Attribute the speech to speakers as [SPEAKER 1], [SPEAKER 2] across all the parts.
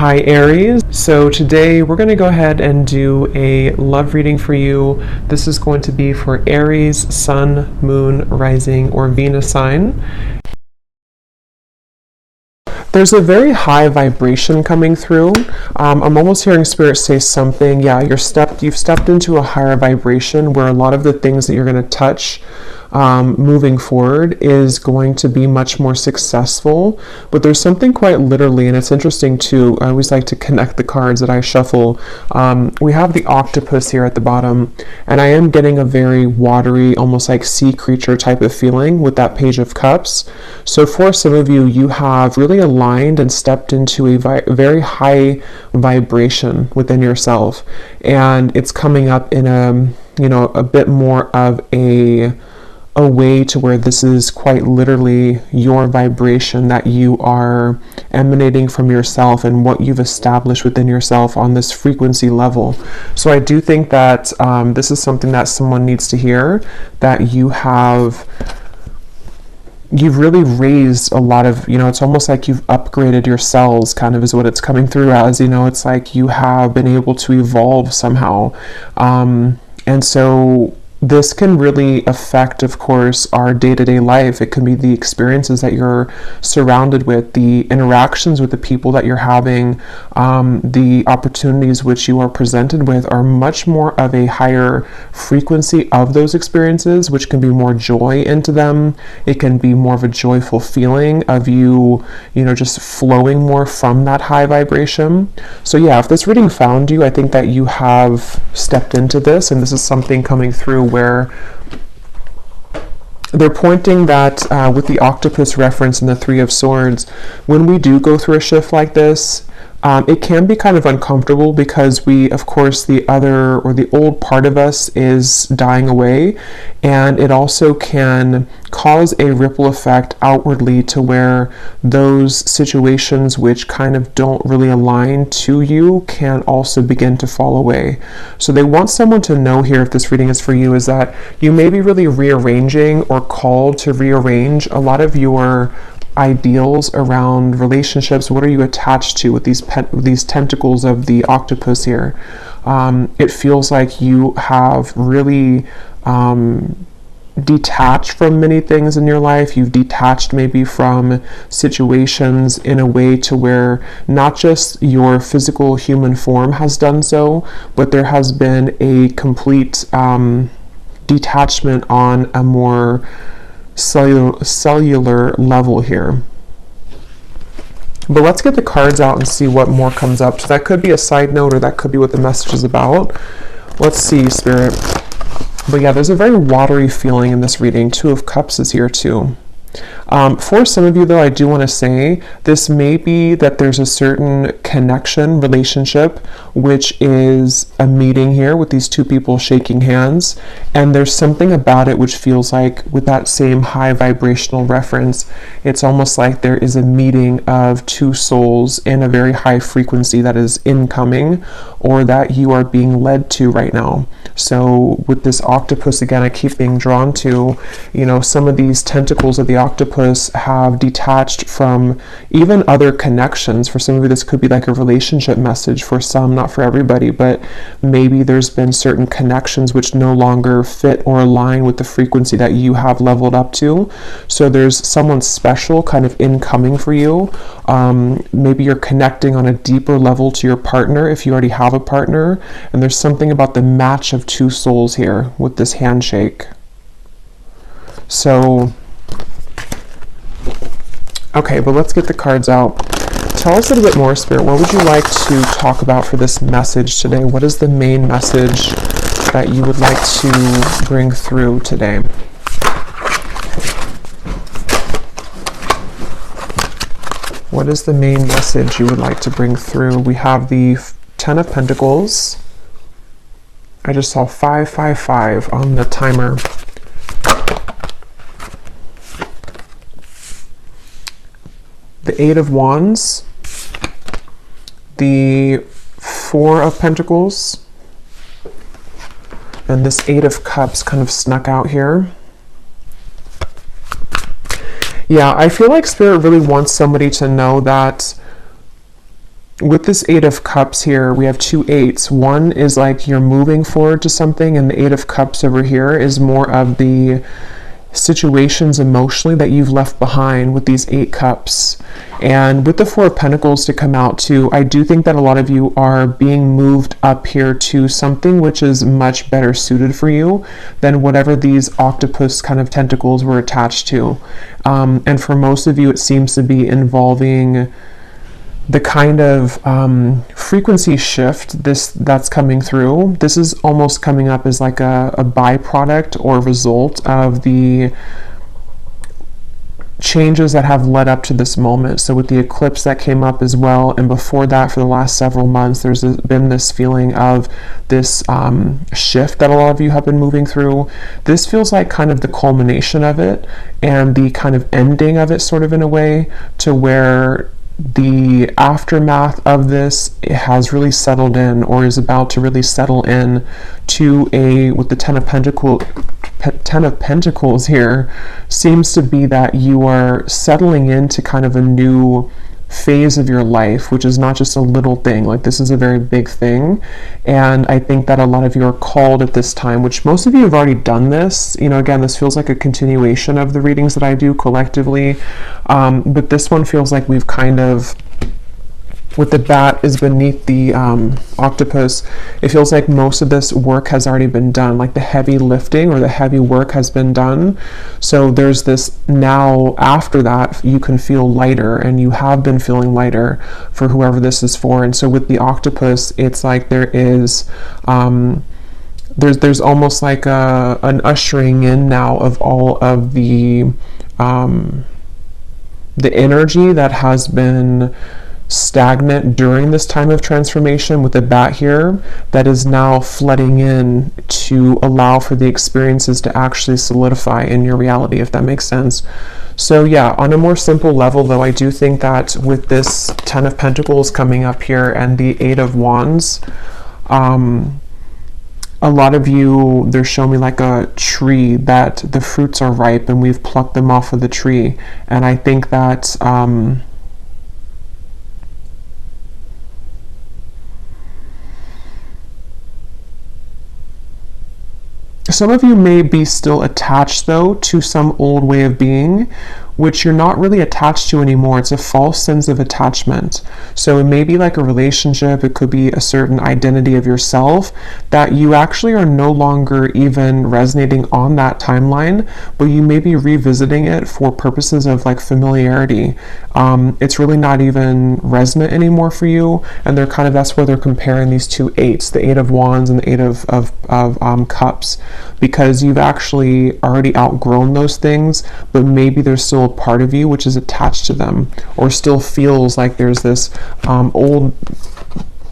[SPEAKER 1] Hi Aries. So today we're going to go ahead and do a love reading for you. This is going to be for Aries, Sun, Moon, Rising, or Venus sign. There's a very high vibration coming through. I'm almost hearing Spirit say something. Yeah, you've stepped into a higher vibration where a lot of the things that you're going to touch moving forward is going to be much more successful. But there's something quite literally, and it's interesting too. I always like to connect the cards that I shuffle. We have the octopus here at the bottom, and I am getting a very watery, almost like sea creature type of feeling with that Page of Cups. So for some of you, you have really aligned and stepped into a very high vibration within yourself, and it's coming up in a bit more of a way to where this is quite literally your vibration that you are emanating from yourself and what you've established within yourself on this frequency level. So I do think that this is something that someone needs to hear, that you've really raised a lot of, it's almost like you've upgraded your cells, kind of is what it's coming through as. It's like you have been able to evolve somehow. And so this can really affect, of course, our day-to-day life. It can be the experiences that you're surrounded with, the interactions with the people that you're having, the opportunities which you are presented with are much more of a higher frequency of those experiences, which can be more joy into them. It can be more of a joyful feeling of you just flowing more from that high vibration. So yeah, if this reading found you, I think that you have stepped into this, and this is something coming through where they're pointing that with the octopus reference and the Three of Swords, when we do go through a shift like this, it can be kind of uncomfortable because of course, the other or the old part of us is dying away, and it also can cause a ripple effect outwardly to where those situations which kind of don't really align to you can also begin to fall away. So they want someone to know here, if this reading is for you, is that you may be really rearranging or called to rearrange a lot of your ideals around relationships. What are you attached to with these tentacles of the octopus here? It feels like you have really detached from many things in your life. You've detached maybe from situations in a way to where not just your physical human form has done so, but there has been a complete detachment on a more cellular level here. But let's get the cards out and see what more comes up. So that could be a side note, or that could be what the message is about. Let's see, Spirit. But yeah, there's a very watery feeling in this reading. Two of Cups is here too. For some of you, though, I do want to say this may be that there's a certain connection, relationship, which is a meeting here with these two people shaking hands. And there's something about it which feels like, with that same high vibrational reference, it's almost like there is a meeting of two souls in a very high frequency that is incoming, or that you are being led to right now. So with this octopus, again, I keep being drawn to, some of these tentacles of the octopus have detached from even other connections. For some of you, this could be like a relationship message. For some, not for everybody, but maybe there's been certain connections which no longer fit or align with the frequency that you have leveled up to. So there's someone special kind of incoming for you. Maybe you're connecting on a deeper level to your partner if you already have a partner. And there's something about the match of two souls here with this handshake. So, okay, but let's get the cards out. Tell us a little bit more, Spirit. What would you like to talk about for this message today? What is the main message that you would like to bring through today? What is the main message you would like to bring through? We have the Ten of Pentacles. I just saw 555 on the timer. The Eight of Wands, the Four of Pentacles, and this Eight of Cups kind of snuck out here. Yeah, I feel like Spirit really wants somebody to know that with this Eight of Cups here, we have two eights. One is like you're moving forward to something, and the Eight of Cups over here is more of the situations emotionally that you've left behind with these 8 cups. And with the Four of Pentacles to come out too, I do think that a lot of you are being moved up here to something which is much better suited for you than whatever these octopus kind of tentacles were attached to. And for most of you, it seems to be involving the kind of frequency shift that's coming through. This is almost coming up as like a byproduct or result of the changes that have led up to this moment. So with the eclipse that came up as well, and before that for the last several months, there's been this feeling of this shift that a lot of you have been moving through. This feels like kind of the culmination of it and the kind of ending of it, sort of in a way, to where the aftermath of this, it has really settled in, or is about to really settle in to with the Ten of Pentacles here, seems to be that you are settling into kind of a new phase of your life, which is not just a little thing. Like, this is a very big thing. And I think that a lot of you are called at this time, which most of you have already done this. You know, again, this feels like a continuation of the readings that I do collectively. But this one feels like we've kind of, with the bat is beneath the octopus, it feels like most of this work has already been done, like the heavy lifting or the heavy work has been done. So there's this now, after that, you can feel lighter, and you have been feeling lighter for whoever this is for. And so with the octopus, it's like there is, there's almost like an ushering in now of all of the energy that has been stagnant during this time of transformation with the bat here, that is now flooding in to allow for the experiences to actually solidify in your reality, if that makes sense. So yeah, on a more simple level though, I do think that with this Ten of Pentacles coming up here and the Eight of Wands, a lot of you, they're showing me like a tree that the fruits are ripe and we've plucked them off of the tree. And I think that some of you may be still attached, though, to some old way of being, which you're not really attached to anymore. It's a false sense of attachment. So it may be like a relationship, it could be a certain identity of yourself that you actually are no longer even resonating on that timeline, but you may be revisiting it for purposes of like familiarity. It's really not even resonant anymore for you, and they're kind of, that's where they're comparing these two eights, the Eight of Wands and the Eight of Cups, because you've actually already outgrown those things, but maybe there's still a part of you which is attached to them, or still feels like there's this old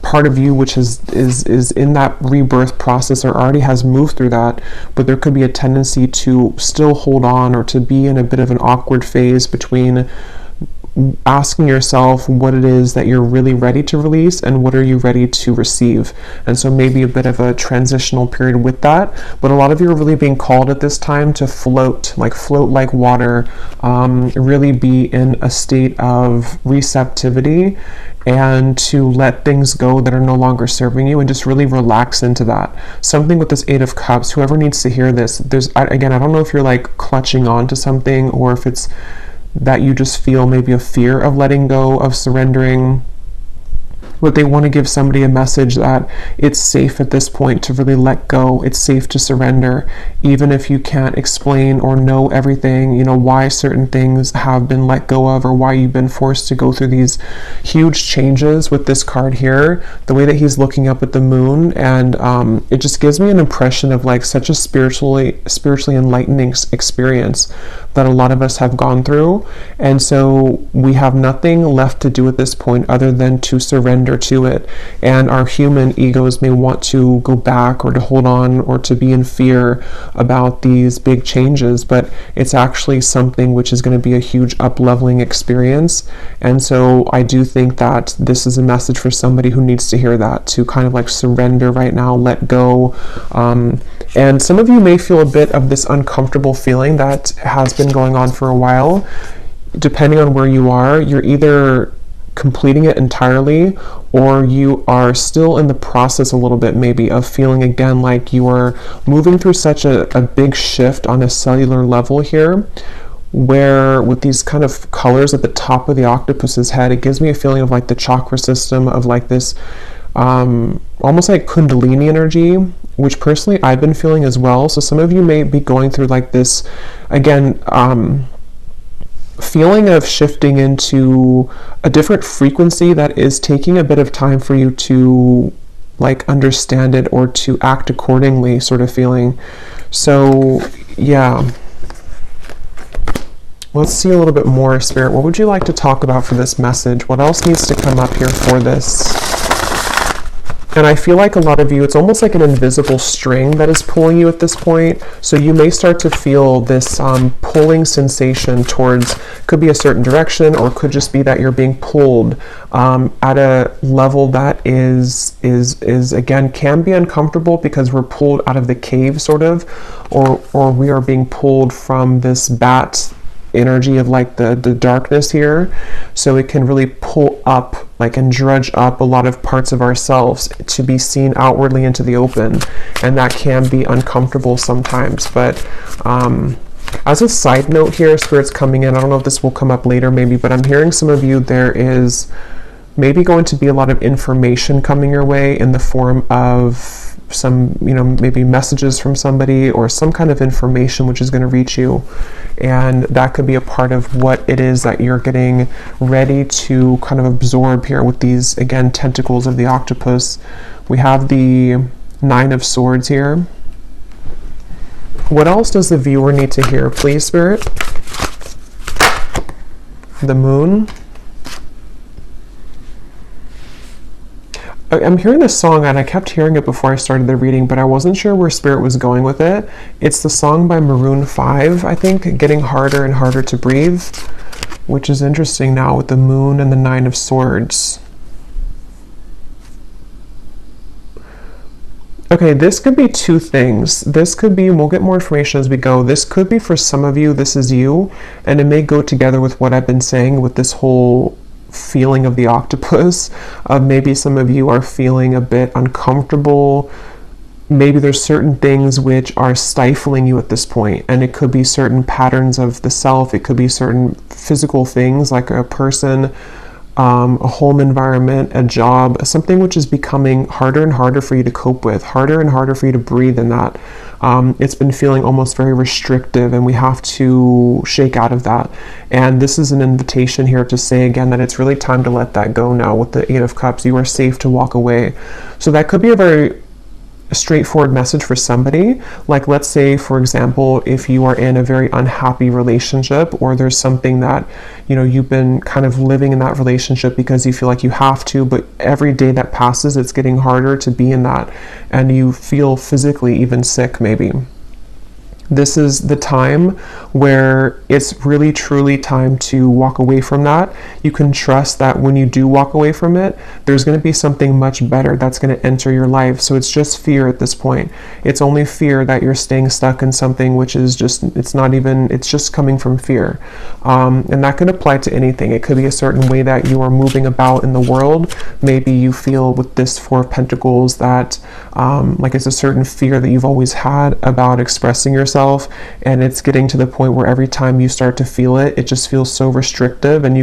[SPEAKER 1] part of you which is in that rebirth process, or already has moved through that, but there could be a tendency to still hold on, or to be in a bit of an awkward phase between asking yourself what it is that you're really ready to release and what are you ready to receive. And so maybe a bit of a transitional period with that, but a lot of you are really being called at this time to float like water, really be in a state of receptivity, and to let things go that are no longer serving you, and just really relax into that. Something with this Eight of Cups, whoever needs to hear this, again, I don't know if you're like clutching on to something, or if it's that you just feel maybe a fear of letting go, of surrendering, but they want to give somebody a message that it's safe at this point to really let go. It's safe to surrender, even if you can't explain or know everything, you know, why certain things have been let go of, or why you've been forced to go through these huge changes. With this card here, the way that he's looking up at the moon, and it just gives me an impression of like such a spiritually enlightening experience that a lot of us have gone through. And so we have nothing left to do at this point other than to surrender to it. And our human egos may want to go back, or to hold on, or to be in fear about these big changes, but it's actually something which is going to be a huge up-leveling experience. And so I do think that this is a message for somebody who needs to hear that, to kind of like surrender right now, let go. And some of you may feel a bit of this uncomfortable feeling that has been going on for a while. Depending on where you are, you're either completing it entirely, or you are still in the process a little bit maybe of feeling again like you are moving through such a big shift on a cellular level here, where with these kind of colors at the top of the octopus's head, it gives me a feeling of like the chakra system of like this almost like kundalini energy, which personally I've been feeling as well. So some of you may be going through like this again feeling of shifting into a different frequency that is taking a bit of time for you to like understand it or to act accordingly, sort of feeling. So yeah, let's see a little bit more, Spirit. What would you like to talk about for this message? What else needs to come up here for this? And I feel like a lot of you, it's almost like an invisible string that is pulling you at this point. So you may start to feel this pulling sensation towards, could be a certain direction, or could just be that you're being pulled at a level that is again, can be uncomfortable because we're pulled out of the cave sort of, or we are being pulled from this bat energy of like the darkness here. So it can really pull up like and drudge up a lot of parts of ourselves to be seen outwardly into the open, and that can be uncomfortable sometimes. But as a side note here, Spirit's coming in, I don't know if this will come up later maybe, but I'm hearing some of you, there is maybe going to be a lot of information coming your way in the form of some, you know, maybe messages from somebody or some kind of information which is going to reach you, and that could be a part of what it is that you're getting ready to kind of absorb here with these, again, tentacles of the octopus. We have the Nine of Swords here. What else does the viewer need to hear, please, Spirit? The Moon. I'm hearing this song, and I kept hearing it before I started the reading, but I wasn't sure where Spirit was going with it. It's the song by Maroon 5, I think, Getting Harder and Harder to Breathe, which is interesting now with the Moon and the Nine of Swords. Okay, this could be two things. This could be, and we'll get more information as we go, this could be for some of you, this is you, and it may go together with what I've been saying with this whole feeling of the octopus. Maybe some of you are feeling a bit uncomfortable. Maybe there's certain things which are stifling you at this point, and it could be certain patterns of the self. It could be certain physical things like a person, a home environment, a job, something which is becoming harder and harder for you to cope with, harder and harder for you to breathe in that. It's been feeling almost very restrictive, and we have to shake out of that. And this is an invitation here to say again that it's really time to let that go now with the Eight of Cups. You are safe to walk away. So that could be a very straightforward message for somebody. Like, let's say, for example, if you are in a very unhappy relationship, or there's something that, you know, you've been kind of living in that relationship because you feel like you have to, but every day that passes, it's getting harder to be in that, and you feel physically even sick maybe. This is the time where it's really truly time to walk away from that. You can trust that when you do walk away from it, there's going to be something much better that's going to enter your life. So it's just fear at this point. It's only fear that you're staying stuck in something which is just, it's not even, it's just coming from fear. And that can apply to anything. It could be a certain way that you are moving about in the world. Maybe you feel with this Four of Pentacles that like it's a certain fear that you've always had about expressing yourself, and it's getting to the point where every time you start to feel it, it just feels so restrictive, and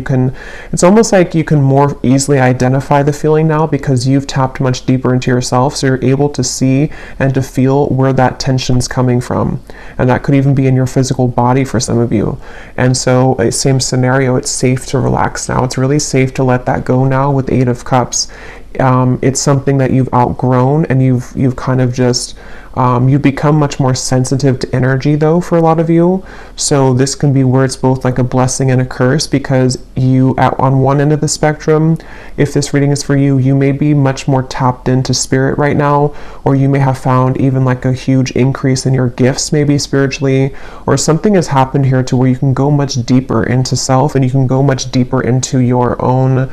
[SPEAKER 1] it's almost like you can more easily identify the feeling now because you've tapped much deeper into yourself, so you're able to see and to feel where that tension's coming from. And that could even be in your physical body for some of you. And so, same scenario, it's safe to relax now. It's really safe to let that go now with Eight of Cups. It's something that you've outgrown, and you've kind of just you become much more sensitive to energy though for a lot of you. So this can be where it's both like a blessing and a curse, because you on one end of the spectrum, if this reading is for you, you may be much more tapped into spirit right now, or you may have found even like a huge increase in your gifts maybe spiritually, or something has happened here to where you can go much deeper into self, and you can go much deeper into your own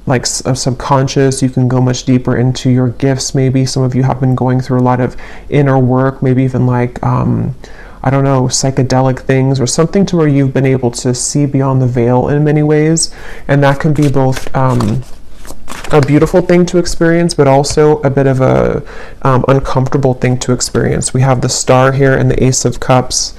[SPEAKER 1] like subconscious. You can go much deeper into your gifts. Maybe some of you have been going through a lot of inner work, maybe even like I I don't know, psychedelic things, or something to where you've been able to see beyond the veil in many ways. And that can be both a beautiful thing to experience, but also a bit of a uncomfortable thing to experience. We have the Star here and the Ace of Cups.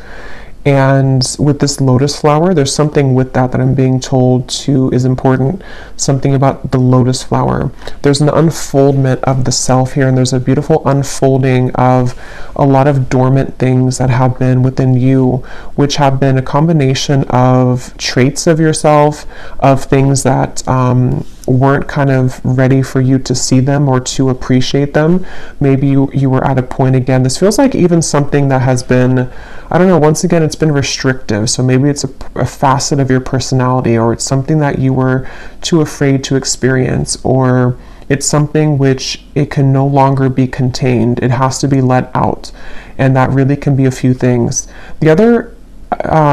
[SPEAKER 1] And with this lotus flower, there's something with that I'm being told to is important. Something about the lotus flower. There's an unfoldment of the self here, and there's a beautiful unfolding of a lot of dormant things that have been within you, which have been a combination of traits of yourself, of things that weren't kind of ready for you to see them or to appreciate them. Maybe you were at a point, again, this feels like even something that has been, I don't know, once again, it's been restrictive. So maybe it's a facet of your personality, or it's something that you were too afraid to experience, or it's something which it can no longer be contained. It has to be let out. And that really can be a few things. The other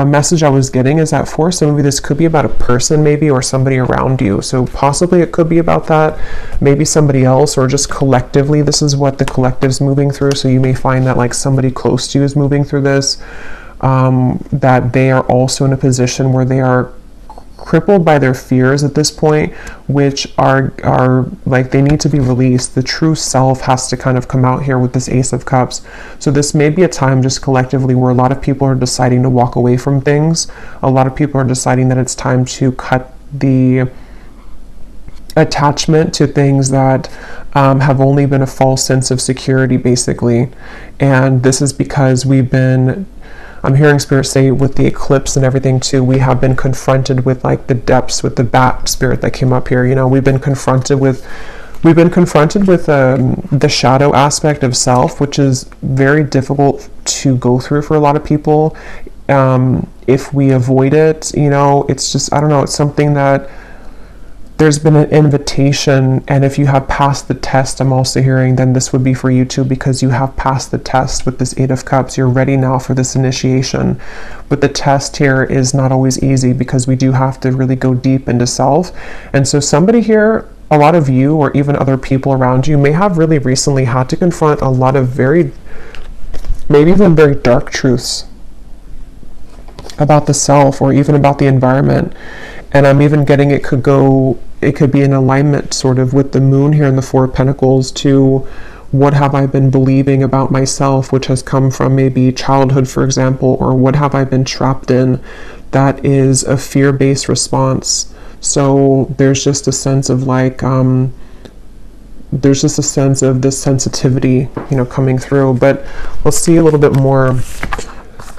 [SPEAKER 1] message I was getting is that for some of you, this could be about a person maybe, or somebody around you. So possibly it could be about that, maybe somebody else, or just collectively, this is what the collective's moving through. So you may find that like somebody close to you is moving through this, that they are also in a position where they are crippled by their fears at this point, which are like they need to be released. The true self has to kind of come out here with this Ace of Cups. So this may be a time just collectively where a lot of people are deciding to walk away from things. A lot of people are deciding that it's time to cut the attachment to things that have only been a false sense of security, basically. And this is because I'm hearing Spirit say with the eclipse and everything too, we have been confronted with like the depths, with the bat spirit that came up here. You know, we've been confronted with the shadow aspect of self, which is very difficult to go through for a lot of people. If we avoid it, you know, it's just, I don't know, it's something that there's been an invitation, and if you have passed the test, I'm also hearing, then this would be for you too, because you have passed the test with this Eight of Cups. You're ready now for this initiation. But the test here is not always easy, because we do have to really go deep into self. And so somebody here, a lot of you, or even other people around you, may have really recently had to confront a lot of maybe even very dark truths about the self, or even about the environment. And I'm even getting it could be in alignment sort of with the moon here in the Four of Pentacles to what have I been believing about myself, which has come from maybe childhood, for example, or what have I been trapped in that is a fear-based response. So there's just a sense of like, there's just a sense of this sensitivity, you know, coming through. But let's see a little bit more.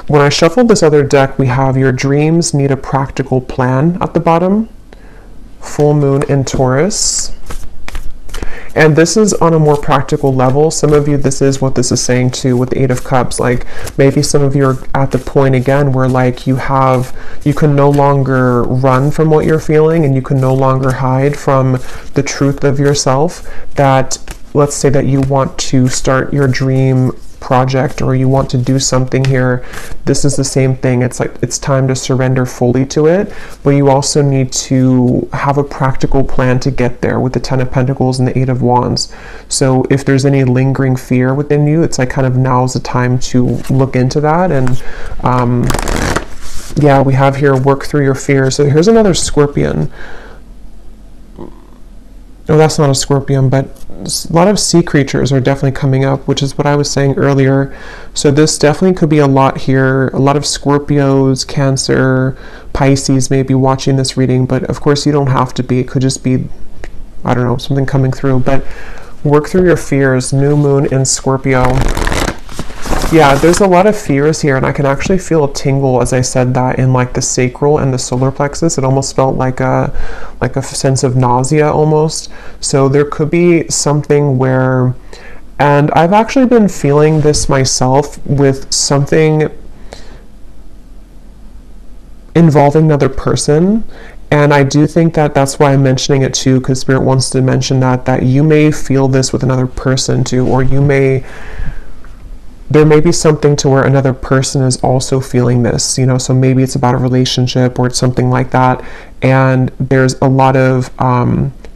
[SPEAKER 1] When I shuffled this other deck, we have your dreams need a practical plan at the bottom. Full moon in Taurus. And this is on a more practical level. Some of you, this is what this is saying too with the Eight of Cups. Like maybe some of you are at the point again where like you can no longer run from what you're feeling, and you can no longer hide from the truth of yourself. That, let's say that you want to start your dream project, or you want to do something here. This is the same thing. It's like it's time to surrender fully to it, but you also need to have a practical plan to get there with the Ten of Pentacles and the Eight of Wands. So if there's any lingering fear within you, it's like kind of now's the time to look into that. And yeah, we have here work through your fears. So here's another Scorpion. No, that's not a Scorpion, but a lot of sea creatures are definitely coming up, which is what I was saying earlier. So this definitely could be a lot here. A lot of Scorpios, Cancer, Pisces may be watching this reading, but of course you don't have to be. It could just be, I don't know, something coming through. But work through your fears. New moon in Scorpio. Yeah, there's a lot of fears here, and I can actually feel a tingle as I said that in like the sacral and the solar plexus. It almost felt like a sense of nausea almost. So there could be something where, and I've actually been feeling this myself with something involving another person. And I do think that that's why I'm mentioning it too, because Spirit wants to mention that you may feel this with another person too, or there may be something to where another person is also feeling this, you know, so maybe it's about a relationship or it's something like that. And there's a lot of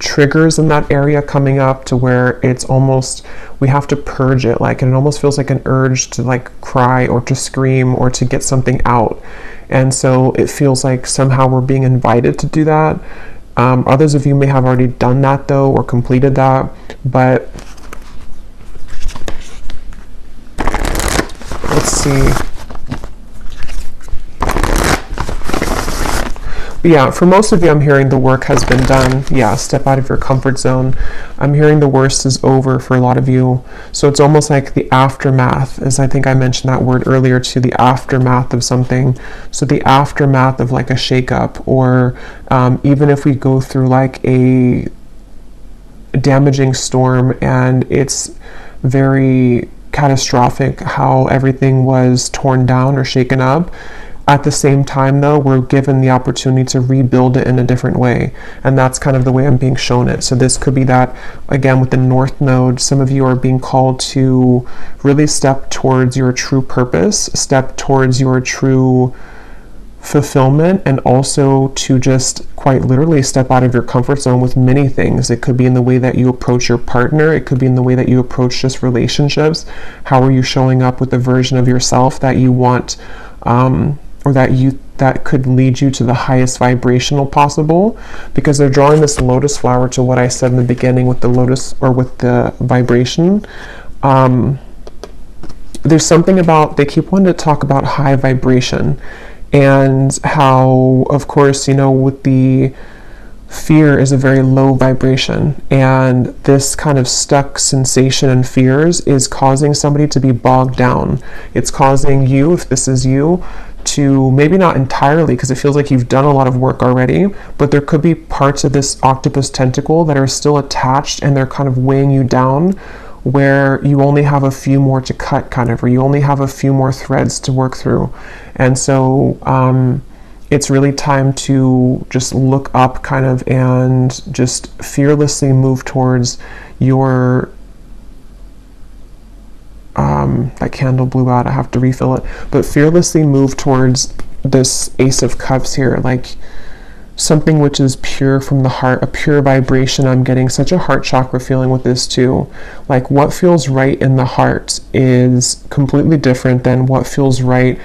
[SPEAKER 1] triggers in that area coming up to where it's almost, we have to purge it, like, and it almost feels like an urge to like cry or to scream or to get something out. And so it feels like somehow we're being invited to do that. Others of you may have already done that though, or completed that, but let's see. But yeah, for most of you, I'm hearing the work has been done. Yeah, step out of your comfort zone. I'm hearing the worst is over for a lot of you. So it's almost like the aftermath, as I think I mentioned that word earlier too, the aftermath of something. So the aftermath of like a shakeup, or even if we go through like a damaging storm and it's very catastrophic how everything was torn down or shaken up. At the same time, though, we're given the opportunity to rebuild it in a different way. And that's kind of the way I'm being shown it. So this could be that, again, with the North Node, some of you are being called to really step towards your true purpose, step towards your true fulfillment, and also to just quite literally step out of your comfort zone with many things. It could be in the way that you approach your partner. It could be in the way that you approach just relationships. How are you showing up with the version of yourself that you want, or that could lead you to the highest vibrational possible? Because they're drawing this lotus flower to what I said in the beginning with the lotus, or with the vibration. There's something about, they keep wanting to talk about high vibration, and how, of course, you know, with the fear is a very low vibration, and this kind of stuck sensation and fears is causing somebody to be bogged down. It's causing you, if this is you, to maybe not entirely, because it feels like you've done a lot of work already, but there could be parts of this octopus tentacle that are still attached and they're kind of weighing you down, where you only have a few more to cut, kind of, or you only have a few more threads to work through. And so it's really time to just look up, kind of, and just fearlessly move towards your that candle blew out, I have to refill it, but fearlessly move towards this Ace of Cups here, like something which is pure from the heart, a pure vibration. I'm getting such a heart chakra feeling with this too. Like what feels right in the heart is completely different than what feels right,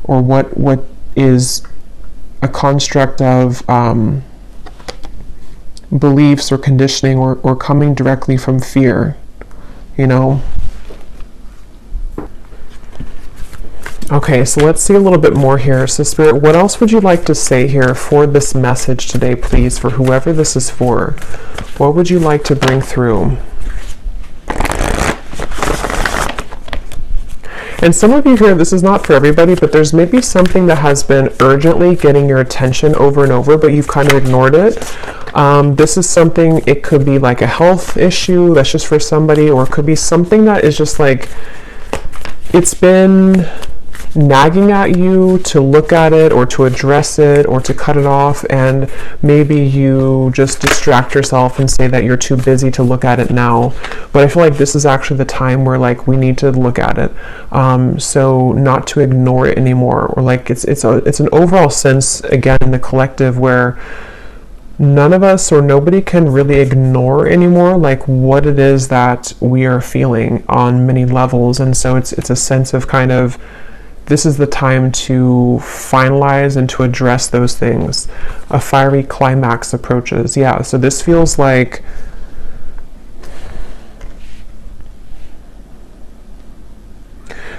[SPEAKER 1] or what is a construct of beliefs or conditioning, or coming directly from fear, you know? Okay, so let's see a little bit more here. So Spirit, what else would you like to say here for this message today, please, for whoever this is for? What would you like to bring through? And some of you here, this is not for everybody, but there's maybe something that has been urgently getting your attention over and over, but you've kind of ignored it. This is something, it could be like a health issue that's just for somebody, or it could be something that is just like, it's been nagging at you to look at it, or to address it, or to cut it off, and maybe you just distract yourself and say that you're too busy to look at it now. But I feel like this is actually the time where like we need to look at it, so not to ignore it anymore, or like it's an overall sense, again, in the collective, where none of us, or nobody, can really ignore anymore like what it is that we are feeling on many levels. And so it's a sense of kind of, this is the time to finalize and to address those things. A fiery climax approaches. Yeah, so this feels like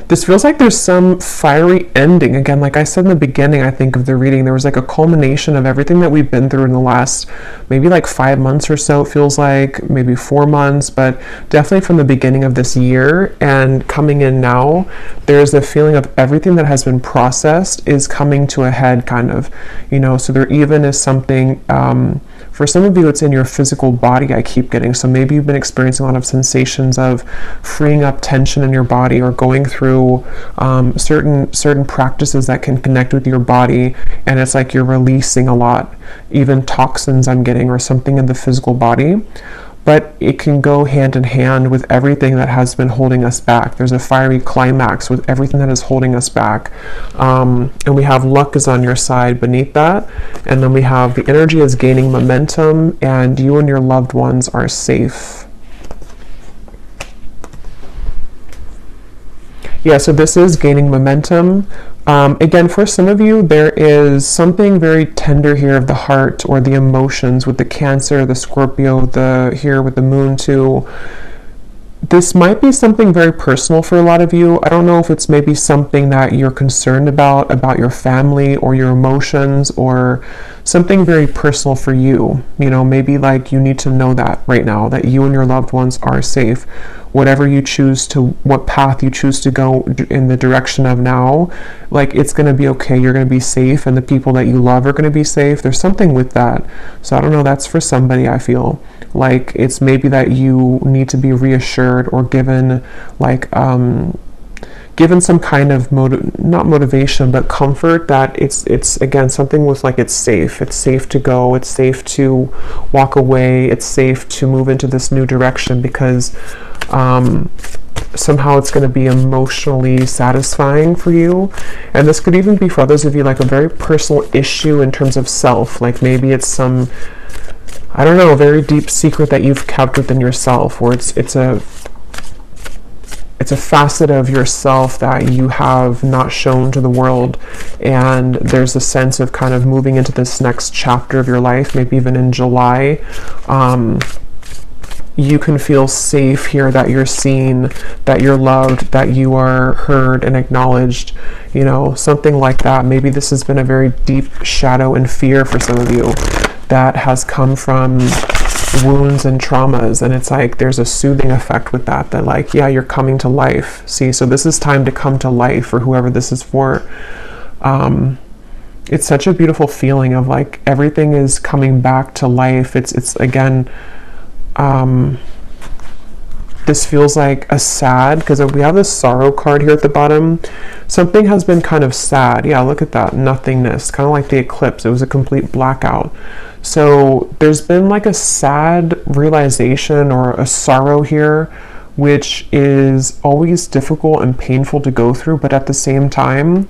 [SPEAKER 1] there's some fiery ending. Again, like I said in the beginning, I think, of the reading, there was like a culmination of everything that we've been through in the last maybe like 5 months or so, it feels like, maybe 4 months, but definitely from the beginning of this year and coming in now, there's a feeling of everything that has been processed is coming to a head, kind of, you know. So there even is something, for some of you, it's in your physical body, I keep getting. So maybe you've been experiencing a lot of sensations of freeing up tension in your body, or going through certain practices that can connect with your body, and it's like you're releasing a lot, even toxins I'm getting, or something in the physical body. but it can go hand in hand with everything that has been holding us back. There's a fiery climax with everything that is holding us back. And we have luck is on your side beneath that. And then we have the energy is gaining momentum, and you and your loved ones are safe. Yeah, so this is gaining momentum. Again, for some of you, there is something very tender here of the heart or the emotions with the Cancer, the Scorpio, here with the Moon too. This might be something very personal for a lot of you. I don't know if it's maybe something that you're concerned about your family or your emotions, or something very personal for you. You know, maybe like you need to know that right now, that you and your loved ones are safe. Whatever you choose to, what path you choose to go in the direction of now, like it's going to be okay. You're going to be safe, and the people that you love are going to be safe. There's something with that. So I don't know, that's for somebody. I feel like it's maybe that you need to be reassured or given like given some kind of not motivation, but comfort that it's again something with like it's safe to go, it's safe to walk away, it's safe to move into this new direction, because somehow it's going to be emotionally satisfying for you. And this could even be for others of you like a very personal issue in terms of self, like maybe it's some, I don't know, a very deep secret that you've kept within yourself, or it's a facet of yourself that you have not shown to the world, and there's a sense of kind of moving into this next chapter of your life, maybe even in July. You can feel safe here, that you're seen, that you're loved, that you are heard and acknowledged, you know, something like that. Maybe this has been a very deep shadow and fear for some of you that has come from wounds and traumas, and it's like there's a soothing effect with that like, yeah, you're coming to life. See, so this is time to come to life for whoever this is for. It's such a beautiful feeling of like everything is coming back to life. It's again, this feels like a sad, because we have this sorrow card here at the bottom. Something has been kind of sad. Yeah, look at that, nothingness, kind of like the eclipse. It was a complete blackout. So there's been like a sad realization or a sorrow here, which is always difficult and painful to go through, but at the same time,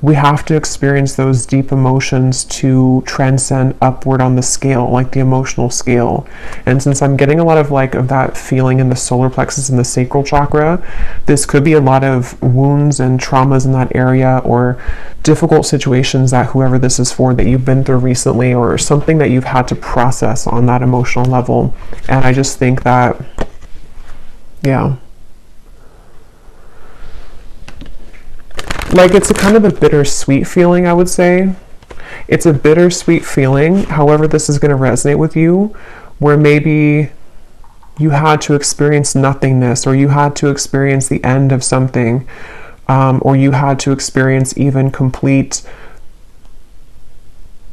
[SPEAKER 1] we have to experience those deep emotions to transcend upward on the scale, like the emotional scale. And since I'm getting a lot of like of that feeling in the solar plexus and the sacral chakra, this could be a lot of wounds and traumas in that area, or difficult situations that whoever this is for that you've been through recently, or something that you've had to process on that emotional level. And I just think that, yeah, like it's a kind of a bittersweet feeling, I would say. It's a bittersweet feeling, however this is going to resonate with you, where maybe you had to experience nothingness, or you had to experience the end of something, or you had to experience even complete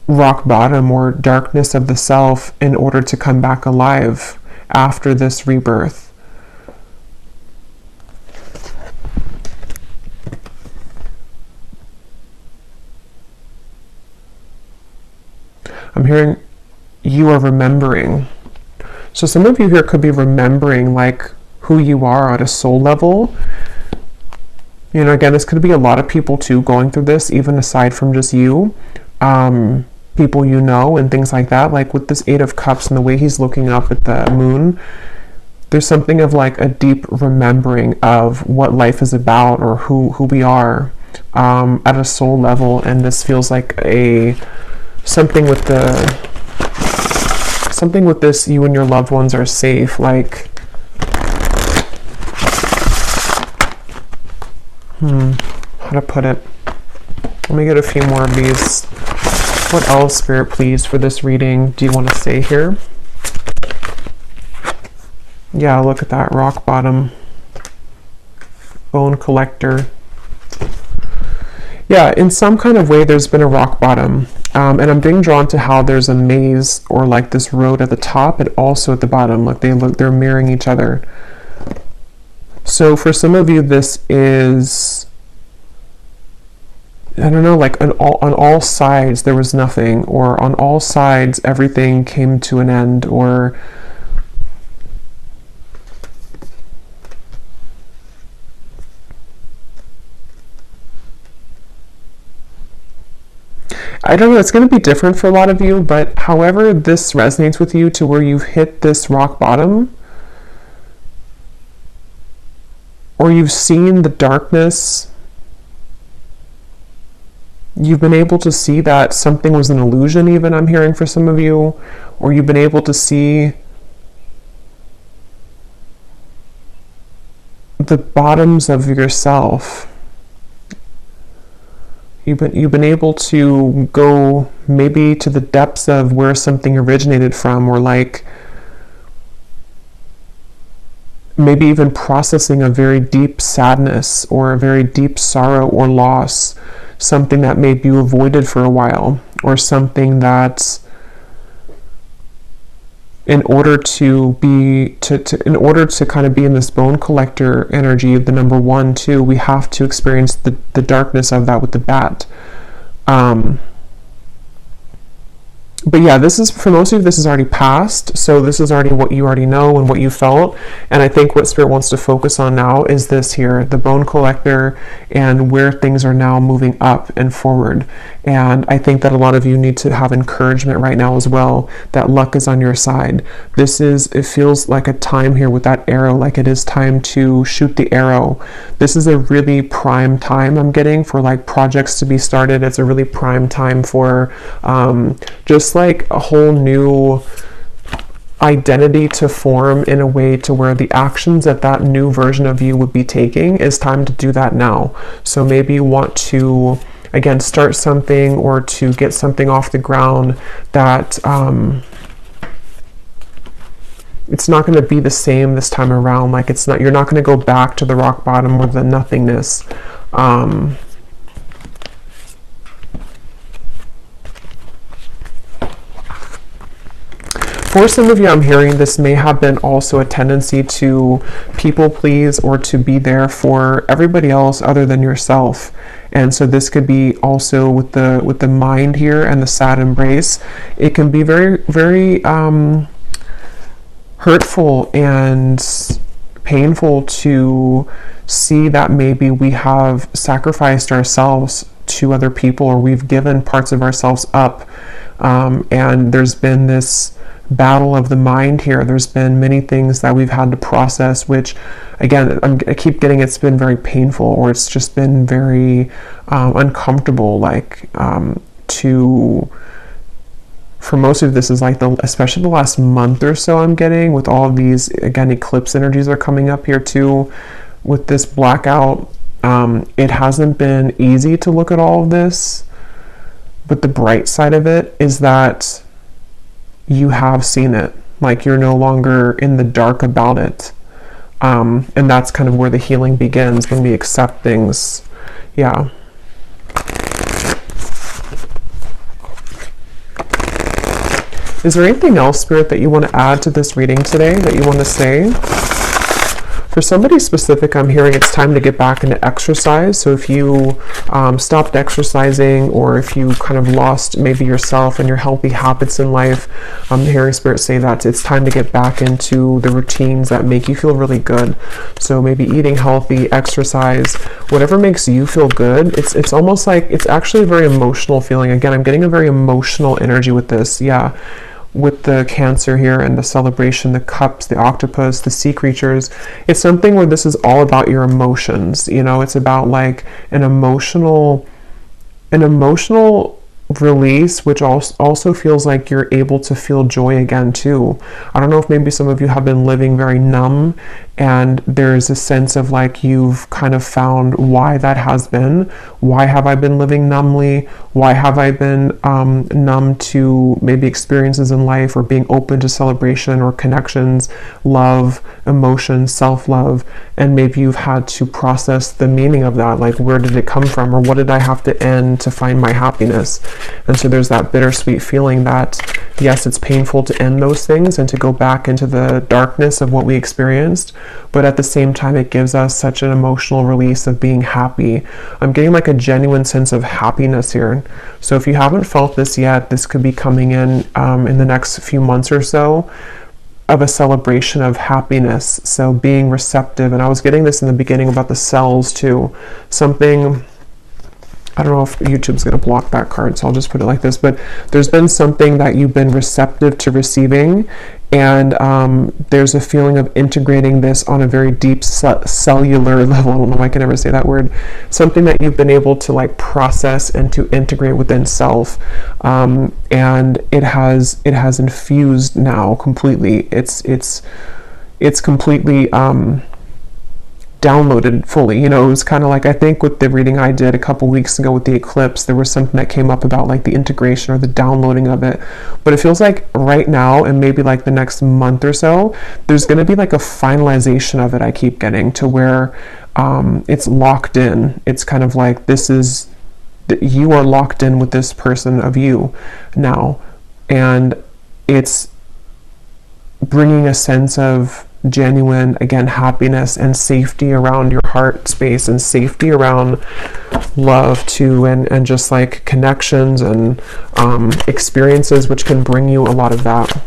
[SPEAKER 1] rock bottom or darkness of the self in order to come back alive after this rebirth. I'm hearing you are remembering. So some of you here could be remembering like who you are at a soul level. You know, again, this could be a lot of people too going through this, even aside from just you. People you know and things like that. Like with this Eight of Cups and the way he's looking up at the moon, there's something of like a deep remembering of what life is about, or who we are at a soul level. And this feels like something with this, you and your loved ones are safe. Like, how to put it? Let me get a few more of these. What else, Spirit, please, for this reading do you want to say here? Yeah, look at that, rock bottom, bone collector. Yeah, in some kind of way, there's been a rock bottom. And I'm being drawn to how there's a maze, or like this road at the top and also at the bottom. Like they're mirroring each other. So for some of you, this is, I don't know, like on all sides there was nothing, or on all sides everything came to an end, or I don't know, it's going to be different for a lot of you, but however this resonates with you to where you've hit this rock bottom, or you've seen the darkness, you've been able to see that something was an illusion, even, I'm hearing for some of you, or you've been able to see the bottoms of yourself. You've been able to go maybe to the depths of where something originated from, or like maybe even processing a very deep sadness or a very deep sorrow or loss, something that maybe you avoided for a while, or something that in order to kind of be in this bone collector energy, the number 1 too, we have to experience the darkness of that with the bat. But yeah, this is, for most of you, this is already past. So this is already what you already know and what you felt. And I think what Spirit wants to focus on now is this here, the bone collector, and where things are now moving up and forward. And I think that a lot of you need to have encouragement right now as well, that luck is on your side. It feels like a time here with that arrow, like it is time to shoot the arrow. This is a really prime time I'm getting for like projects to be started. It's a really prime time for just like a whole new identity to form in a way to where the actions that new version of you would be taking is time to do that now. So maybe you want to, again, start something or to get something off the ground that it's not going to be the same this time around. Like you're not going to go back to the rock bottom or the nothingness. For some of you, I'm hearing this may have been also a tendency to people please or to be there for everybody else other than yourself. And so this could be also with the mind here and the sad embrace. It can be very, very hurtful and painful to see that maybe we have sacrificed ourselves to other people, or we've given parts of ourselves up. And there's been this battle of the mind here. There's been many things that we've had to process, which again, I keep getting it's been very painful, or it's just been very uncomfortable, like for most of this is like especially the last month or so I'm getting with all of these, again, eclipse energies are coming up here too with this blackout. It hasn't been easy to look at all of this, but the bright side of it is that you have seen it. Like you're no longer in the dark about it. And that's kind of where the healing begins, when we accept things. Yeah. Is there anything else, Spirit, that you want to add to this reading today, that you want to say? For somebody specific, I'm hearing it's time to get back into exercise. So if you stopped exercising, or if you kind of lost maybe yourself and your healthy habits in life, I'm hearing Spirit say that it's time to get back into the routines that make you feel really good. So maybe eating healthy, exercise, whatever makes you feel good. It's almost like, it's actually a very emotional feeling. Again, I'm getting a very emotional energy with this. Yeah. With the Cancer here and the celebration, the cups, the octopus, the sea creatures, it's something where this is all about your emotions. You know, it's about like an emotional release, which also feels like you're able to feel joy again too. I don't know if maybe some of you have been living very numb, and there's a sense of like you've kind of found why that has been. Why have I been living numbly? Why have I been numb to maybe experiences in life, or being open to celebration or connections, love, emotion, self-love? And maybe you've had to process the meaning of that, like where did it come from, or what did I have to end to find my happiness? And so there's that bittersweet feeling that, yes, it's painful to end those things and to go back into the darkness of what we experienced, but at the same time, it gives us such an emotional release of being happy. I'm getting like a genuine sense of happiness here. So if you haven't felt this yet, this could be coming in the next few months or so, of a celebration of happiness. So being receptive. And I was getting this in the beginning about the cells too. Something I don't know if YouTube's going to block that card, so I'll just put it like this, but there's been something that you've been receptive to receiving, and there's a feeling of integrating this on a very deep cellular level. I don't know if I can ever say that word. Something that you've been able to like process and to integrate within self, and it has infused now completely. It's completely downloaded fully. You know, it was kind of like, I think with the reading I did a couple weeks ago with the eclipse, there was something that came up about like the integration or the downloading of it. But it feels like right now, and maybe like the next month or so, there's going to be like a finalization of it. I keep getting to where it's locked in. It's kind of like, this is, you are locked in with this person of you now, and it's bringing a sense of genuine, again, happiness and safety around your heart space, and safety around love too, and just like connections and experiences, which can bring you a lot of that.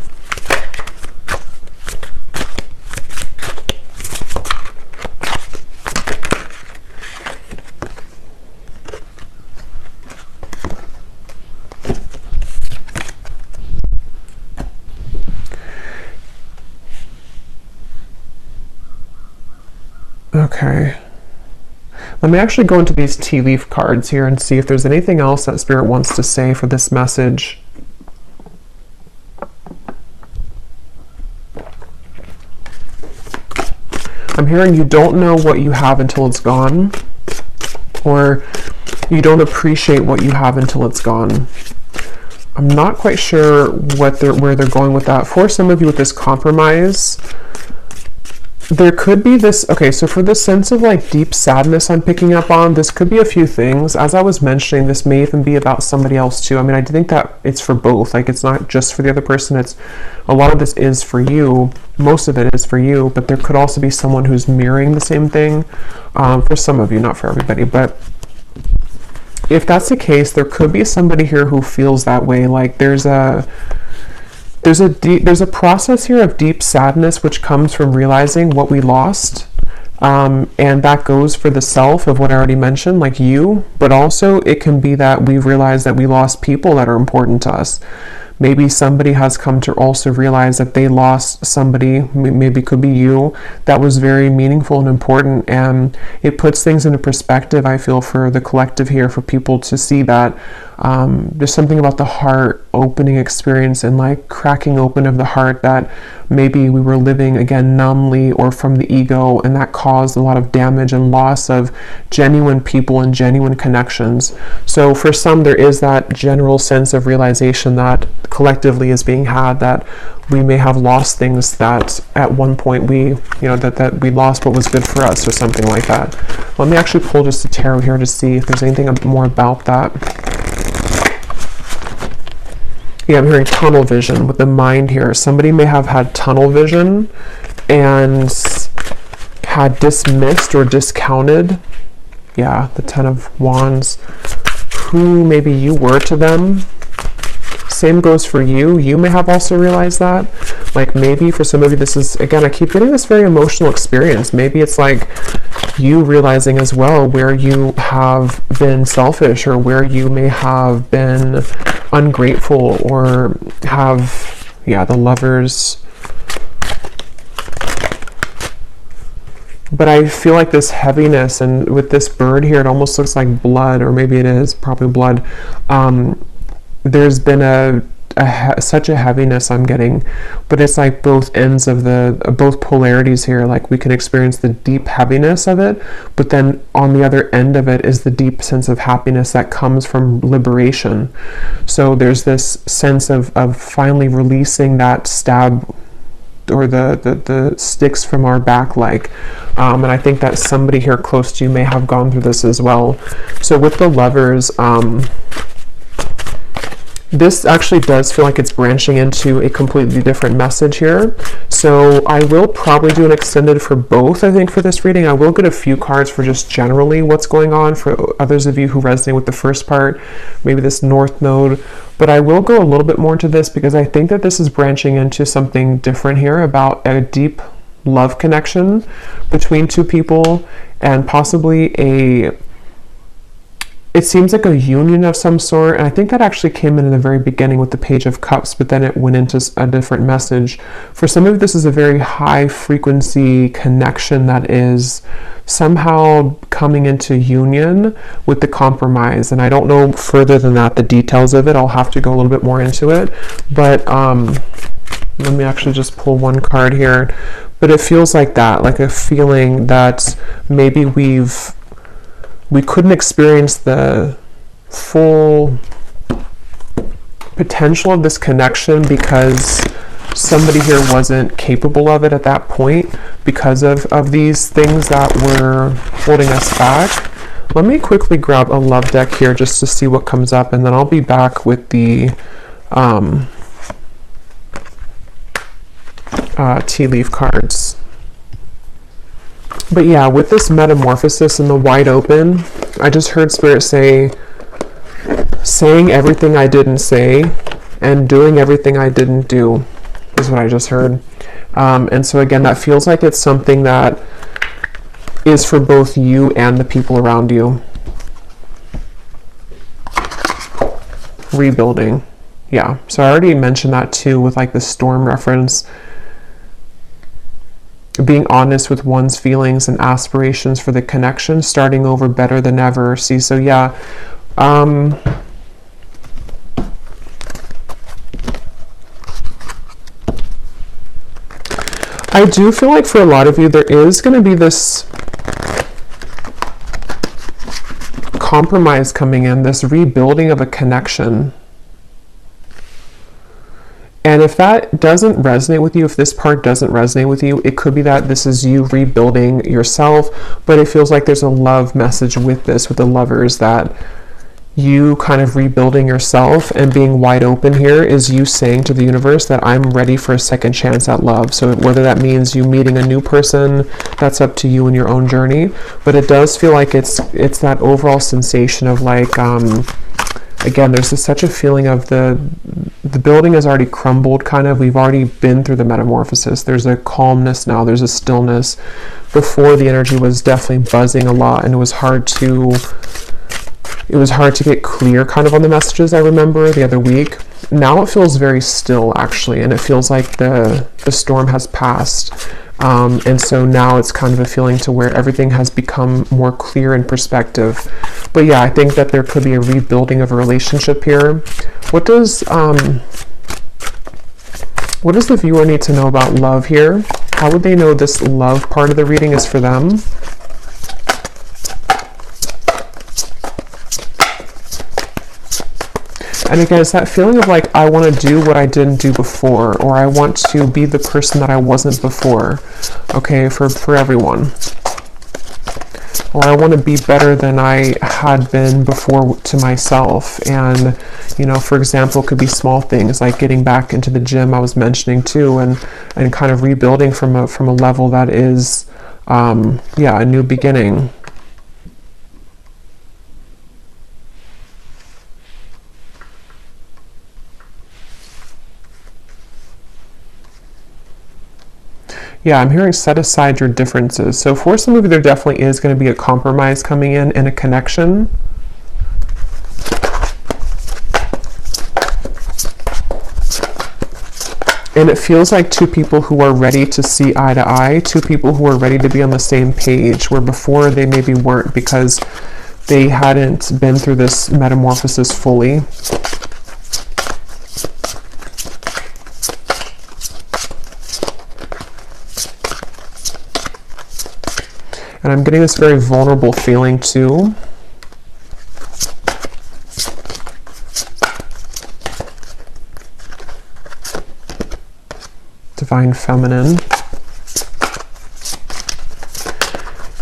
[SPEAKER 1] Okay, let me actually go into these tea leaf cards here and see if there's anything else that Spirit wants to say for this message. I'm hearing you don't know what you have until it's gone, or you don't appreciate what you have until it's gone. I'm not quite sure where they're going with that. For some of you with this compromise, there could be this, okay, so for this sense of like deep sadness I'm picking up on, this could be a few things. As I was mentioning, this may even be about somebody else too. I mean, I think that it's for both. Like, it's not just for the other person. It's, a lot of this is for you. Most of it is for you, but there could also be someone who's mirroring the same thing, for some of you, not for everybody. But if that's the case, there could be somebody here who feels that way. Like there's a process here of deep sadness which comes from realizing what we lost, and that goes for the self of what I already mentioned, like you, but also it can be that we realize that we lost people that are important to us. Maybe somebody has come to also realize that they lost somebody, maybe it could be you, that was very meaningful and important, and it puts things into perspective, I feel, for the collective here, for people to see that there's something about the heart opening experience and like cracking open of the heart that maybe we were living again numbly or from the ego, and that caused a lot of damage and loss of genuine people and genuine connections. So for some, there is that general sense of realization that collectively is being had, that we may have lost things that at one point that we lost what was good for us, or something like that. Let me actually pull just a tarot here to see if there's anything more about that. Yeah, I'm hearing tunnel vision with the mind here. Somebody may have had tunnel vision and had dismissed or discounted, yeah, the Ten of Wands, who maybe you were to them. Same goes for you. You may have also realized that. Like maybe for some of you, this is, again, I keep getting this very emotional experience. Maybe it's like you realizing as well where you have been selfish, or where you may have been ungrateful, or have, yeah, the Lovers. But I feel like this heaviness, and with this bird here, it almost looks like blood, or maybe it is probably blood. There's been such a heaviness I'm getting, but it's like both ends of both polarities here. Like we can experience the deep heaviness of it, but then on the other end of it is the deep sense of happiness that comes from liberation. So there's this sense of finally releasing that stab, or the sticks from our back, like, and I think that somebody here close to you may have gone through this as well. So with the Lovers, this actually does feel like it's branching into a completely different message here. So I will probably do an extended for both, I think, for this reading. I will get a few cards for just generally what's going on for others of you who resonate with the first part, maybe this North Node. But I will go a little bit more into this because I think that this is branching into something different here, about a deep love connection between two people, and possibly it seems like a union of some sort, and I think that actually came in the very beginning with the Page of Cups, but then it went into a different message. For some of you, this is a very high frequency connection that is somehow coming into union with the compromise, and I don't know further than that, the details of it. I'll have to go a little bit more into it, but let me actually just pull one card here. But it feels like that, like a feeling that maybe we couldn't experience the full potential of this connection because somebody here wasn't capable of it at that point because of these things that were holding us back. Let me quickly grab a love deck here just to see what comes up, and then I'll be back with the tea leaf cards. But yeah, with this metamorphosis and the wide open, I just heard Spirit say, saying everything I didn't say and doing everything I didn't do is what I just heard. And so again, that feels like it's something that is for both you and the people around you. Rebuilding. Yeah, so I already mentioned that too with like the storm reference. Being honest with one's feelings and aspirations for the connection, starting over better than ever. See, so yeah, I do feel like for a lot of you, there is going to be this compromise coming in, this rebuilding of a connection. And if that doesn't resonate with you, if this part doesn't resonate with you, it could be that this is you rebuilding yourself, but it feels like there's a love message with this, with the lovers, that you kind of rebuilding yourself and being wide open here is you saying to the universe that I'm ready for a second chance at love. So whether that means you meeting a new person, that's up to you in your own journey. But it does feel like it's that overall sensation of like, again, there's such a feeling of the building has already crumbled, kind of. We've already been through the metamorphosis. There's a calmness now. There's a stillness. Before, the energy was definitely buzzing a lot, and it was hard to get clear kind of on the messages. I remember the other week. Now it feels very still, actually, and it feels like the storm has passed. And so now it's kind of a feeling to where everything has become more clear in perspective. But yeah, I think that there could be a rebuilding of a relationship here. What does the viewer need to know about love here? How would they know this love part of the reading is for them? And again, it's that feeling of like, I want to do what I didn't do before, or I want to be the person that I wasn't before, okay, for everyone. Or I want to be better than I had been before to myself. And, you know, for example, it could be small things like getting back into the gym I was mentioning too, and kind of rebuilding from a level that is, yeah, a new beginning. Yeah, I'm hearing set aside your differences. So for some of you, there definitely is going to be a compromise coming in and a connection. And it feels like two people who are ready to see eye to eye, two people who are ready to be on the same page, where before they maybe weren't because they hadn't been through this metamorphosis fully. And I'm getting this very vulnerable feeling too. Divine Feminine.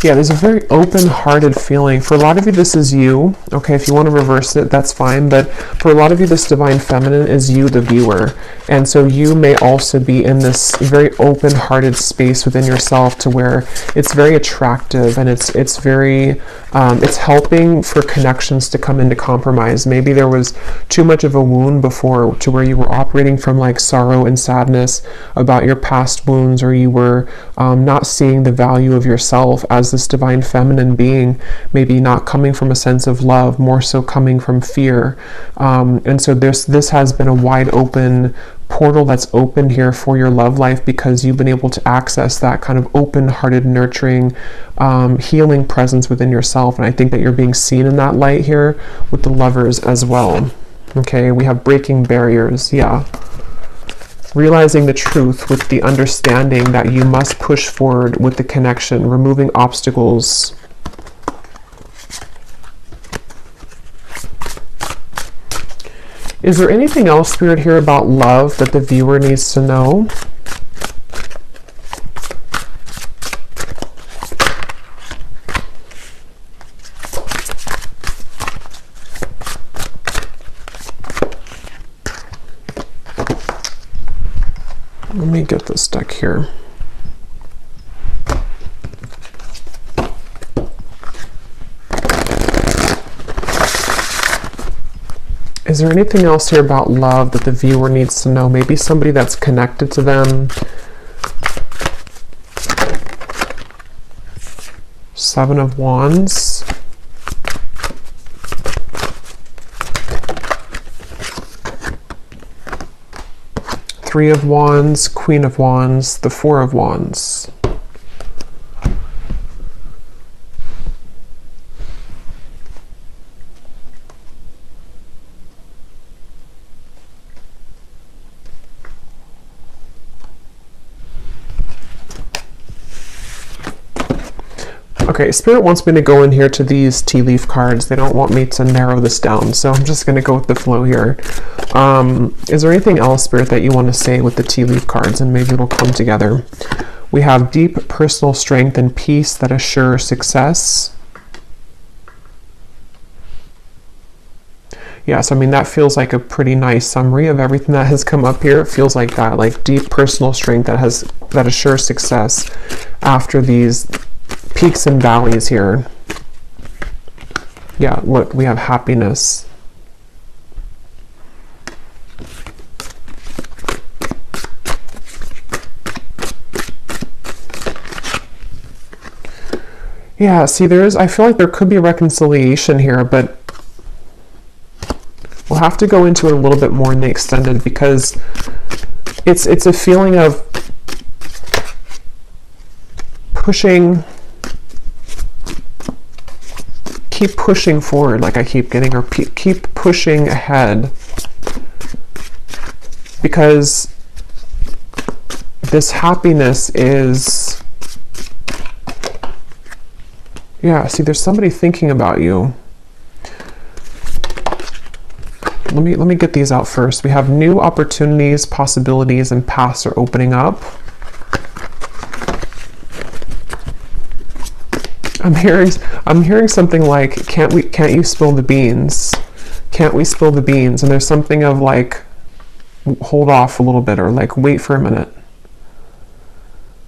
[SPEAKER 1] Yeah, there's a very open-hearted feeling. For a lot of you, this is you. Okay, if you want to reverse it, that's fine. But for a lot of you, this Divine Feminine is you, the viewer. And so you may also be in this very open-hearted space within yourself to where it's very attractive and it's very, it's helping for connections to come into compromise. Maybe there was too much of a wound before to where you were operating from like sorrow and sadness about your past wounds, or you were not seeing the value of yourself as this divine feminine being, maybe not coming from a sense of love, more so coming from fear. And so this has been a wide open portal that's opened here for your love life, because you've been able to access that kind of open-hearted, nurturing, healing presence within yourself. And I think that you're being seen in that light here with the Lovers as well. Okay, we have breaking barriers. Yeah. Realizing the truth with the understanding that you must push forward with the connection, removing obstacles. Is there anything else, Spirit, here about love that the viewer needs to know? Let me get this deck here. Is there anything else here about love that the viewer needs to know? Maybe somebody that's connected to them. Seven of Wands. Three of Wands, Queen of Wands, the Four of Wands. Okay, Spirit wants me to go in here to these tea leaf cards. They don't want me to narrow this down, so I'm just going to go with the flow here. Is there anything else, Spirit, that you want to say with the tea leaf cards, and maybe it'll come together? We have deep personal strength and peace that assure success. Yes, I mean, that feels like a pretty nice summary of everything that has come up here. It feels like that, like deep personal strength that assures success after these peaks and valleys here. Yeah, look, we have happiness. Yeah, see, I feel like there could be a reconciliation here, but we'll have to go into it a little bit more in the extended, because it's a feeling of pushing, keep pushing forward, like I keep getting, or keep pushing ahead, because this happiness is, yeah, see, there's somebody thinking about you. Let me get these out first. We have new opportunities, possibilities, and paths are opening up. I'm hearing something like, can't you spill the beans? Can't we spill the beans? And there's something of like, hold off a little bit, or like, wait for a minute.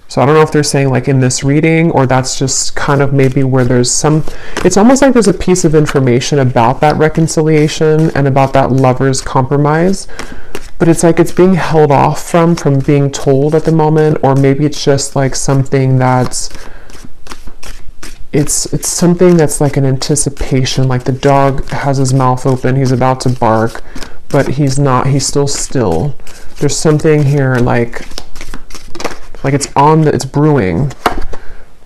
[SPEAKER 1] So I don't know if they're saying like in this reading, or that's just kind of maybe where there's some, it's almost like there's a piece of information about that reconciliation and about that lover's compromise, but it's like it's being held off from being told at the moment, or maybe it's just like something that's, it's something that's like an anticipation, like the dog has his mouth open, he's about to bark, but he's not, he's still. There's something here like it's brewing.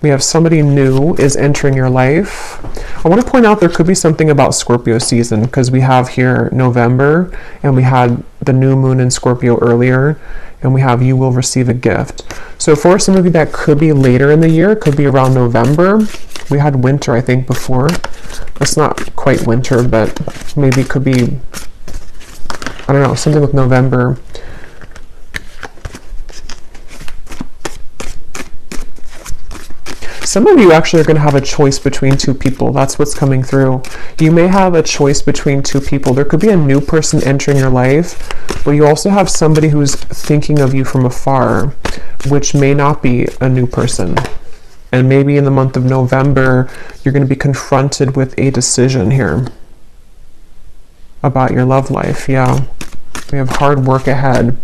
[SPEAKER 1] We have somebody new is entering your life. I want to point out there could be something about Scorpio season, because we have here November, and we had the new moon in Scorpio earlier, and we have you will receive a gift. So for some of you, that could be later in the year, it could be around November. We had winter, I think, before. It's not quite winter, but maybe it could be, I don't know, something with November. Some of you actually are going to have a choice between two people. That's what's coming through. You may have a choice between two people. There could be a new person entering your life, but you also have somebody who's thinking of you from afar, which may not be a new person. And maybe in the month of November, you're going to be confronted with a decision here about your love life. Yeah, we have hard work ahead.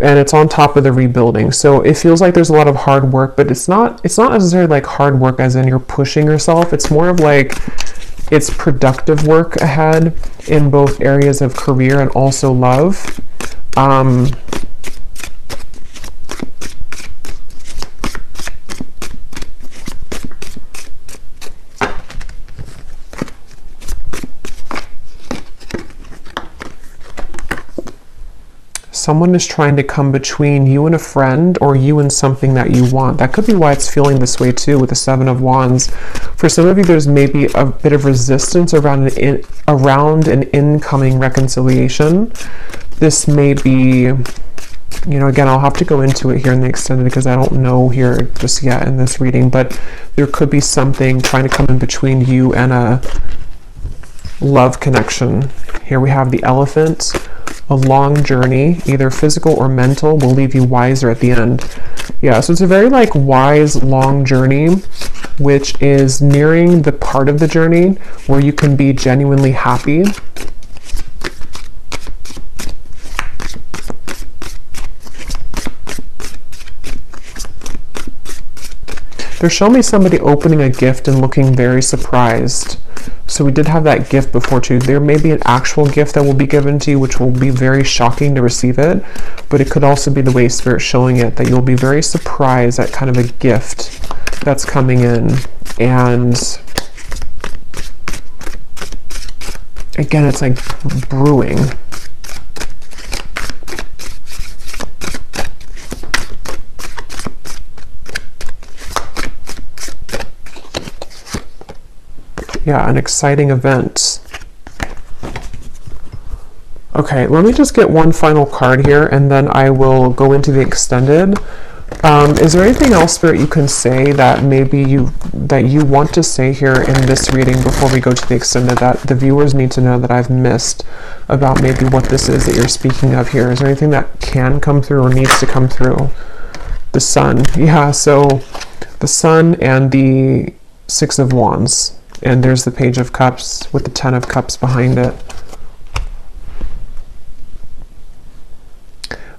[SPEAKER 1] and it's on top of the rebuilding. So it feels like there's a lot of hard work, but it's not necessarily like hard work as in you're pushing yourself. It's more of like it's productive work ahead in both areas of career and also love. Someone is trying to come between you and a friend, or you and something that you want. That could be why it's feeling this way too with the Seven of Wands. For some of you, there's maybe a bit of resistance around an incoming reconciliation. This may be, you know, again, I'll have to go into it here in the extended because I don't know here just yet in this reading, but there could be something trying to come in between you and a love connection. Here we have the Elephant. A long journey, either physical or mental, will leave you wiser at the end. Yeah, so it's a very like wise, long journey, which is nearing the part of the journey where you can be genuinely happy. They're showing me somebody opening a gift and looking very surprised. So we did have that gift before too. There may be an actual gift that will be given to you, which will be very shocking to receive it, but it could also be the way Spirit's showing it, that you'll be very surprised at kind of a gift that's coming in. And again, it's like brewing. Yeah, an exciting event. Okay, let me just get one final card here, and then I will go into the extended. Is there anything else, Spirit, you can say that maybe you want to say here in this reading before we go to the extended that the viewers need to know that I've missed about maybe what this is that you're speaking of here? Is there anything that can come through or needs to come through? The Sun. Yeah, so the Sun and the Six of Wands. And there's the Page of Cups with the Ten of Cups behind it.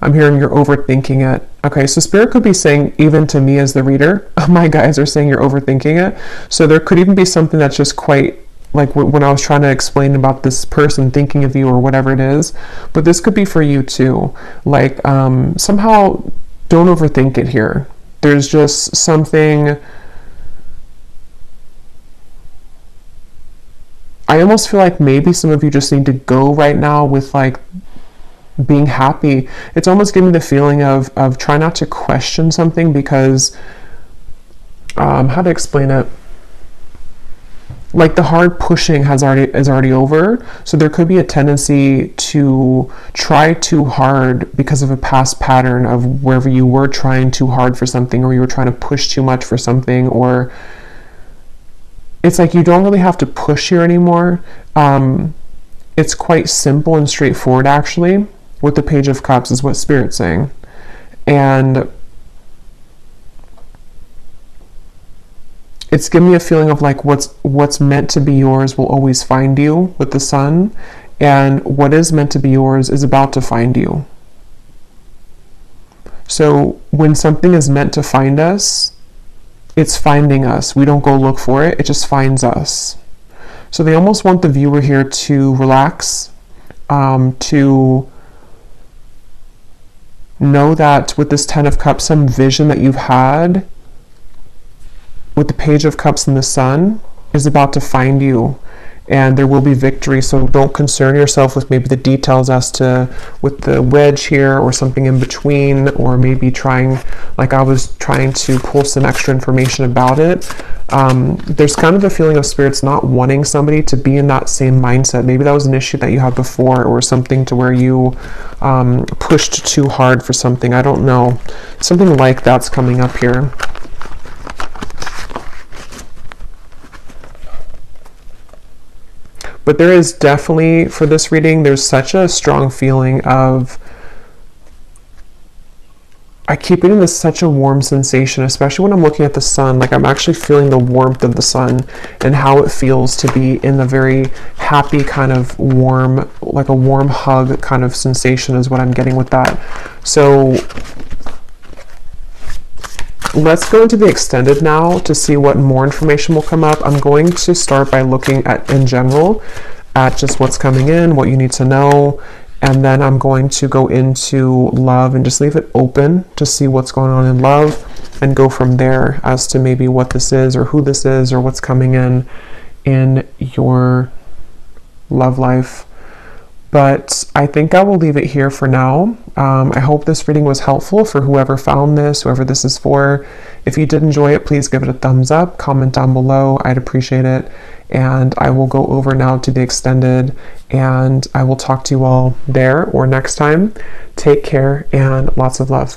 [SPEAKER 1] I'm hearing you're overthinking it. Okay, so Spirit could be saying, even to me as the reader, my guys are saying you're overthinking it. So there could even be something that's just quite, like when I was trying to explain about this person thinking of you or whatever it is. But this could be for you too. Like, somehow don't overthink it here. There's just something... I almost feel like maybe some of you just need to go right now with like being happy. It's almost giving me the feeling of try not to question something because, how to explain it? Like the hard pushing is already over. So there could be a tendency to try too hard because of a past pattern of wherever you were trying too hard for something, or you were trying to push too much for something, or it's like you don't really have to push here anymore. It's quite simple and straightforward, actually, with the Page of Cups is what Spirit's saying. And it's giving me a feeling of like what's meant to be yours will always find you with the Sun, and what is meant to be yours is about to find you. So when something is meant to find us, it's finding us. We don't go look for it. It just finds us. So they almost want the viewer here to relax, to know that with this Ten of Cups, some vision that you've had with the Page of Cups and the Sun is about to find you. And there will be victory, so don't concern yourself with maybe the details as to with the wedge here or something in between, or maybe trying, like I was trying to pull some extra information about it. There's kind of a feeling of Spirits not wanting somebody to be in that same mindset. Maybe that was an issue that you had before, or something to where you pushed too hard for something. I don't know. Something like that's coming up here. But there is definitely, for this reading, there's such a strong feeling of I keep getting this such a warm sensation, especially when I'm looking at the sun. Like I'm actually feeling the warmth of the sun and how it feels to be in the very happy kind of warm, like a warm hug kind of sensation is what I'm getting with that. So let's go into the extended now to see what more information will come up. I'm going to start by looking at, in general, at just what's coming in, what you need to know. And then I'm going to go into love and just leave it open to see what's going on in love and go from there as to maybe what this is or who this is or what's coming in your love life. But I think I will leave it here for now. I hope this reading was helpful for whoever found this, whoever this is for. If you did enjoy it, please give it a thumbs up, comment down below. I'd appreciate it. And I will go over now to the extended, and I will talk to you all there or next time. Take care and lots of love.